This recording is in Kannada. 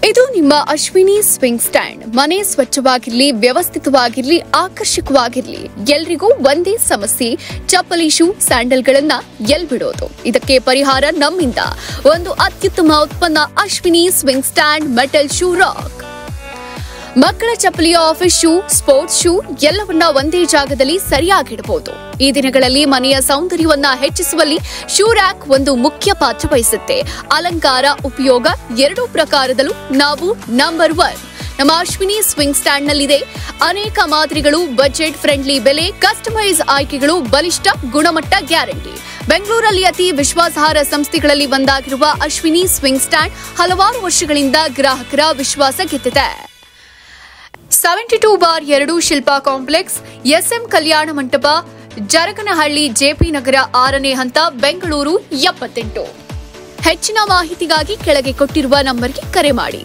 ಇದು ನಿಮ್ಮ ಅಶ್ವಿನಿ ಸ್ವಿಂಗ್ ಸ್ಟ್ಯಾಂಡ್. ಮನೆ ಸ್ವಚ್ಛವಾಗಿರ್ಲಿ, ವ್ಯವಸ್ಥಿತವಾಗಿರ್ಲಿ, ಆಕರ್ಷಕವಾಗಿರ್ಲಿ, ಎಲ್ರಿಗೂ ಒಂದೇ ಸಮಸ್ಯೆ, ಚಪ್ಪಲಿ, ಶೂ, ಸ್ಯಾಂಡಲ್ಗಳನ್ನ ಎಲ್ ಬಿಡೋದು. ಇದಕ್ಕೆ ಪರಿಹಾರ ನಮ್ಮಿಂದ. ಒಂದು ಅತ್ಯುತ್ತಮ ಉತ್ಪನ್ನ Ashwini swing stand metal shoe rock. ಮಕ್ಕಳ ಚಪ್ಪಲಿಯ, ಆಫೀಸ್ ಶೂ, ಸ್ಪೋರ್ಟ್ಸ್ ಶೂ ಎಲ್ಲವನ್ನ ಒಂದೇ ಜಾಗದಲ್ಲಿ ಸರಿಯಾಗಿಡಬಹುದು. ಈ ದಿನಗಳಲ್ಲಿ ಮನೆಯ ಸೌಂದರ್ಯವನ್ನ ಹೆಚ್ಚಿಸುವಲ್ಲಿ ಶೂ ರ್ಯಾಕ್ ಒಂದು ಮುಖ್ಯ ಪಾತ್ರ ವಹಿಸುತ್ತೆ. ಅಲಂಕಾರ, ಉಪಯೋಗ ಎರಡೂ ಪ್ರಕಾರದಲ್ಲೂ ನಾವು ನಂಬರ್ 1 ನಮ್ಮ ಅಶ್ವಿನಿ ಸ್ವಿಂಗ್ ಸ್ಟ್ಯಾಂಡ್ ನಲ್ಲಿದೆ. ಅನೇಕ ಮಾದರಿಗಳು, ಬಜೆಟ್ ಫ್ರೆಂಡ್ಲಿ ಬೆಲೆ, ಕಸ್ಟಮೈಸ್ ಆಯ್ಕೆಗಳು, ಬಲಿಷ್ಠ ಗುಣಮಟ್ಟ ಗ್ಯಾರಂಟಿ. ಬೆಂಗಳೂರಲ್ಲಿ ಅತಿ ವಿಶ್ವಾಸಾರ್ಹ ಸಂಸ್ಥೆಗಳಲ್ಲಿ ಒಂದಾಗಿರುವ ಅಶ್ವಿನಿ ಸ್ವಿಂಗ್ ಸ್ಟ್ಯಾಂಡ್ ಹಲವಾರು ವರ್ಷಗಳಿಂದ ಗ್ರಾಹಕರ ವಿಶ್ವಾಸ ಗೆದ್ದಿದೆ. 72/2 Shilpa complex, S M Kalyana Mantapa, Jaraganahalli, JP ನಗರ, 6ನೇ ಹಂತ, ಬೆಂಗಳೂರು 78. ಹೆಚ್ಚಿನ ಮಾಹಿತಿಗಾಗಿ ಕೆಳಗೆ ಕೊಟ್ಟಿರುವ ನಂಬರ್ಗೆ ಕರೆ ಮಾಡಿ.